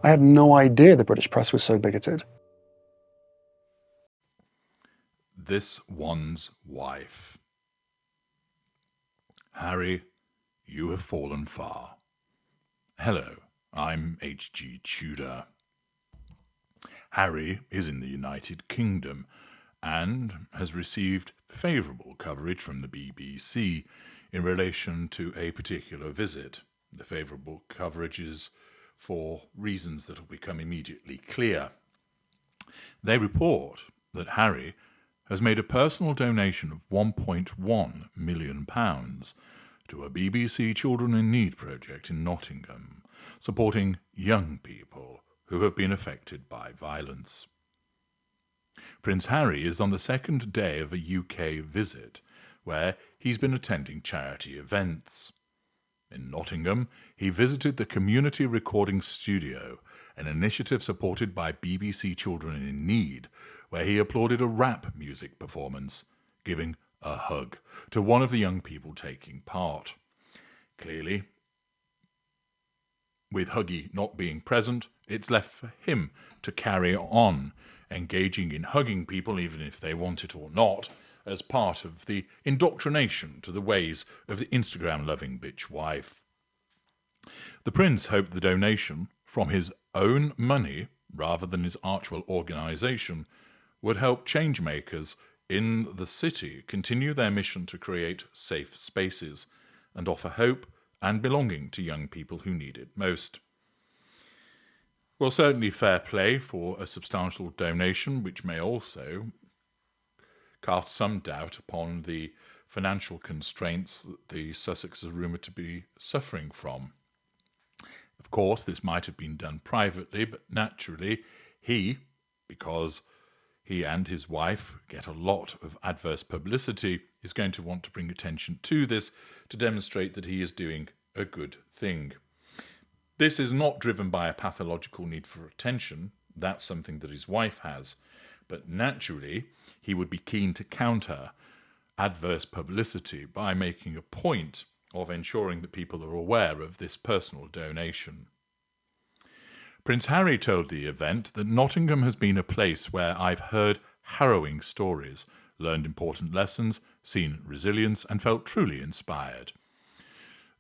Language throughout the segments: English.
I had no idea the British press was so bigoted. This one's wife. Harry, you have fallen far. Hello, I'm H.G. Tudor. Harry is in the United Kingdom and has received favourable coverage from the BBC in relation to a particular visit. The favourable coverage is for reasons that will become immediately clear. They report that Harry has made a personal donation of £1.1 million to a BBC Children in Need project in Nottingham, supporting young people who have been affected by violence. Prince Harry is on the second day of a UK visit, where he's been attending charity events. In Nottingham, he visited the Community Recording Studio, an initiative supported by BBC Children in Need, where he applauded a rap music performance, giving a hug to one of the young people taking part. Clearly, with Huggy not being present, it's left for him to carry on, engaging in hugging people, even if they want it or not, as part of the indoctrination to the ways of the Instagram-loving bitch wife. The prince hoped the donation, from his own money rather than his actual organisation, would help changemakers in the city continue their mission to create safe spaces and offer hope and belonging to young people who need it most. Well, certainly fair play for a substantial donation, which may also cast some doubt upon the financial constraints that the Sussex are rumoured to be suffering from. Of course, this might have been done privately, but naturally because he and his wife get a lot of adverse publicity, is going to want to bring attention to this to demonstrate that he is doing a good thing. This is not driven by a pathological need for attention. That's something that his wife has. But naturally, he would be keen to counter adverse publicity by making a point of ensuring that people are aware of this personal donation. Prince Harry told the event that Nottingham has been a place where I've heard harrowing stories, learned important lessons, seen resilience, and felt truly inspired.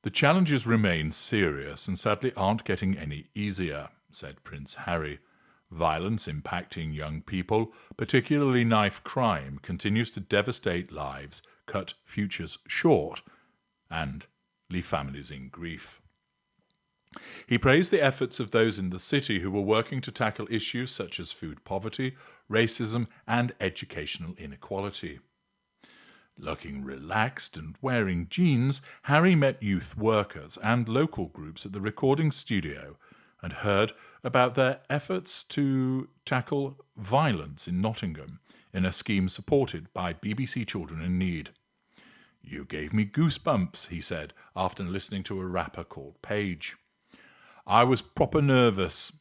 The challenges remain serious and sadly aren't getting any easier, said Prince Harry. Violence impacting young people, particularly knife crime, continues to devastate lives, cut futures short, and leave families in grief. He praised the efforts of those in the city who were working to tackle issues such as food poverty, racism, and educational inequality. Looking relaxed and wearing jeans, Harry met youth workers and local groups at the recording studio and heard about their efforts to tackle violence in Nottingham in a scheme supported by BBC Children in Need. "You gave me goosebumps," he said, after listening to a rapper called Paige. "I was proper nervous,"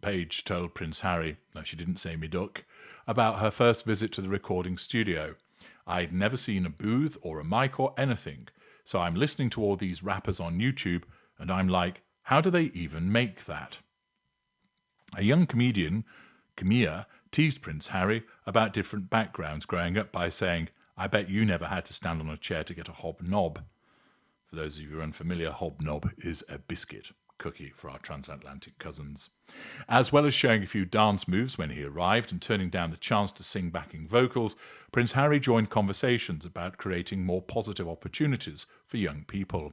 Paige told Prince Harry, no, she didn't say me duck, about her first visit to the recording studio. "I'd never seen a booth or a mic or anything, so I'm listening to all these rappers on YouTube, and I'm like, how do they even make that?" A young comedian, Camilla, teased Prince Harry about different backgrounds growing up by saying, "I bet you never had to stand on a chair to get a hobnob." For those of you who are unfamiliar, hobnob is a biscuit cookie for our transatlantic cousins. As well as showing a few dance moves when he arrived and turning down the chance to sing backing vocals, Prince Harry joined conversations about creating more positive opportunities for young people.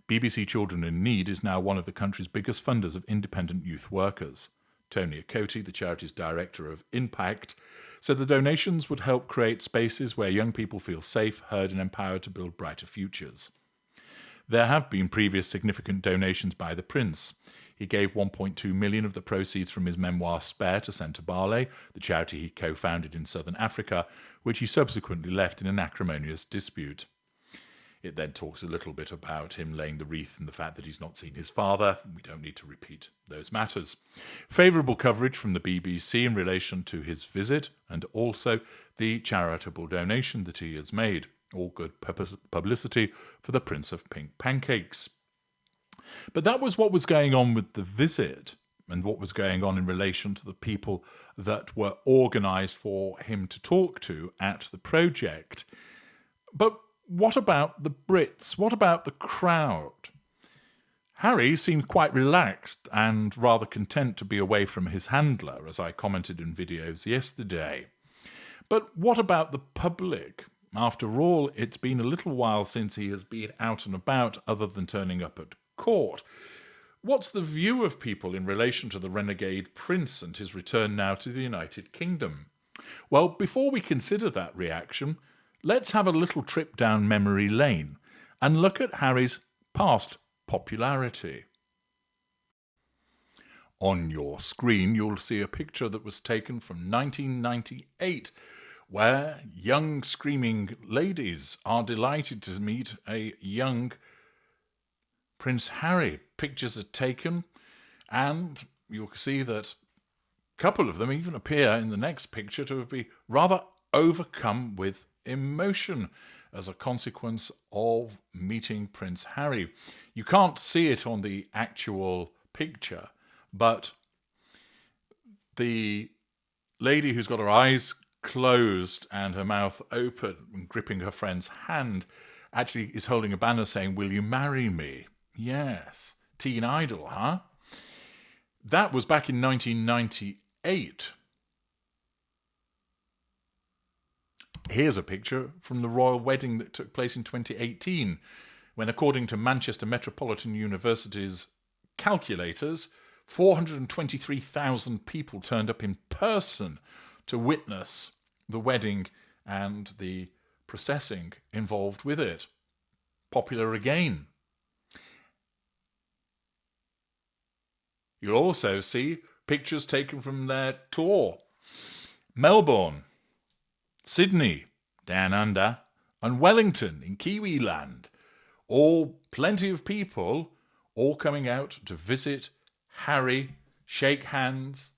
BBC Children in Need is now one of the country's biggest funders of independent youth workers. Tony Akote, the charity's director of Impact, said the donations would help create spaces where young people feel safe, heard and empowered to build brighter futures. There have been previous significant donations by the Prince. He gave £1.2 million of the proceeds from his memoir Spare to Centre Barley, the charity he co-founded in southern Africa, which he subsequently left in an acrimonious dispute. It then talks a little bit about him laying the wreath and the fact that he's not seen his father. We don't need to repeat those matters. Favourable coverage from the BBC in relation to his visit and also the charitable donation that he has made. All good publicity for the Prince of Pink Pancakes. But that was what was going on with the visit. and what was going on in relation to the people that were organised for him to talk to at the project. But what about the Brits? What about the crowd? Harry seemed quite relaxed and rather content to be away from his handler, as I commented in videos yesterday. But what about the public? After all, it's been a little while since he has been out and about other than turning up at court. What's the view of people in relation to the renegade prince and his return now to the United Kingdom? Well, before we consider that reaction, let's have a little trip down memory lane and look at Harry's past popularity. On your screen, you'll see a picture that was taken from 1998, where young screaming ladies are delighted to meet a young Prince Harry. Pictures are taken, and you'll see that a couple of them even appear in the next picture to be rather overcome with emotion as a consequence of meeting Prince Harry. You can't see it on the actual picture, but the lady who's got her eyes closed and her mouth open and gripping her friend's hand actually is holding a banner saying, "Will you marry me?" Yes. Teen Idol, huh? That was back in 1998. Here's a picture from the royal wedding that took place in 2018, when, according to Manchester Metropolitan University's calculators, 423,000 people turned up in person to witness the wedding and the processing involved with it. Popular again. You'll also see pictures taken from their tour. Melbourne, Sydney, Down Under, and Wellington in Kiwi land. All plenty of people, all coming out to visit Harry, shake hands,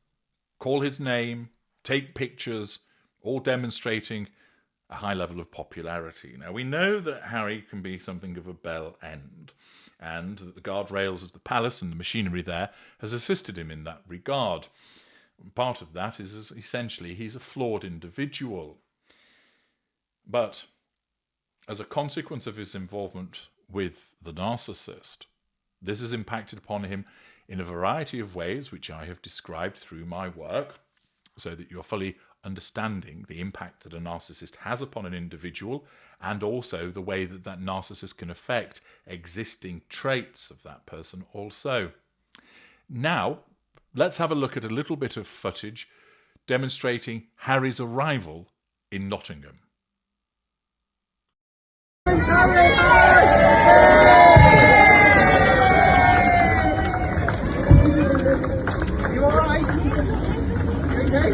call his name, take pictures, all demonstrating a high level of popularity. Now, we know that Harry can be something of a bell end, and that the guardrails of the palace and the machinery there has assisted him in that regard. Part of that is essentially he's a flawed individual. But as a consequence of his involvement with the narcissist, this has impacted upon him in a variety of ways, which I have described through my work, so that you're fully understanding the impact that a narcissist has upon an individual, and also the way that that narcissist can affect existing traits of that person also. Now, let's have a look at a little bit of footage demonstrating Harry's arrival in Nottingham. You alright? You okay?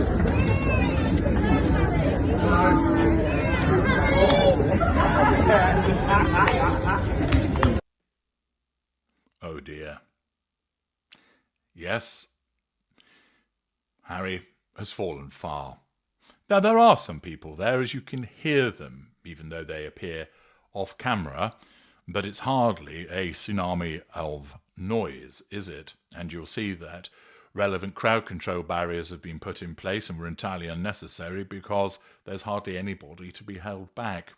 Oh dear. Yes, Harry has fallen far. Now, there are some people there, as you can hear them, even though they appear off camera, but it's hardly a tsunami of noise, is it? And you'll see that relevant crowd control barriers have been put in place and were entirely unnecessary because there's hardly anybody to be held back.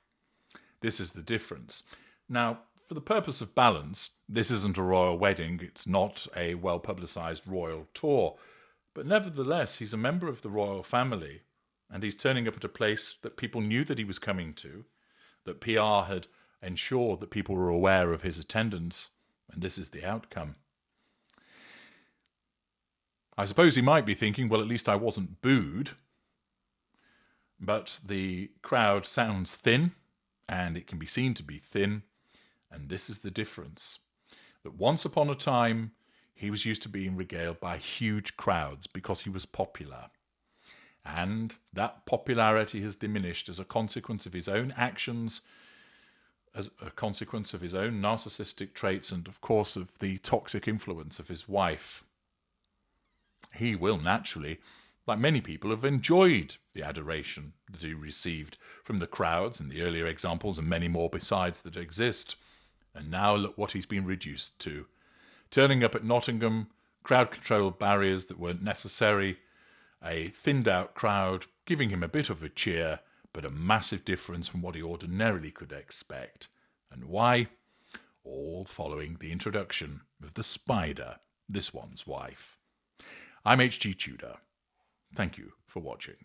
This is the difference. Now, for the purpose of balance, this isn't a royal wedding, it's not a well-publicised royal tour, but nevertheless, he's a member of the royal family, and he's turning up at a place that people knew that he was coming to, that PR had ensured that people were aware of his attendance, and this is the outcome. I suppose he might be thinking, well, at least I wasn't booed, but the crowd sounds thin, and it can be seen to be thin, and this is the difference. That once upon a time, he was used to being regaled by huge crowds because he was popular. And that popularity has diminished as a consequence of his own actions, as a consequence of his own narcissistic traits, and of course of the toxic influence of his wife. He will naturally, like many people, have enjoyed the adoration that he received from the crowds and the earlier examples and many more besides that exist. And now look what he's been reduced to. Turning up at Nottingham, crowd control barriers that weren't necessary, a thinned out crowd giving him a bit of a cheer, but a massive difference from what he ordinarily could expect. And why? All following the introduction of the spider, this one's wife. I'm H.G. Tudor. Thank you for watching.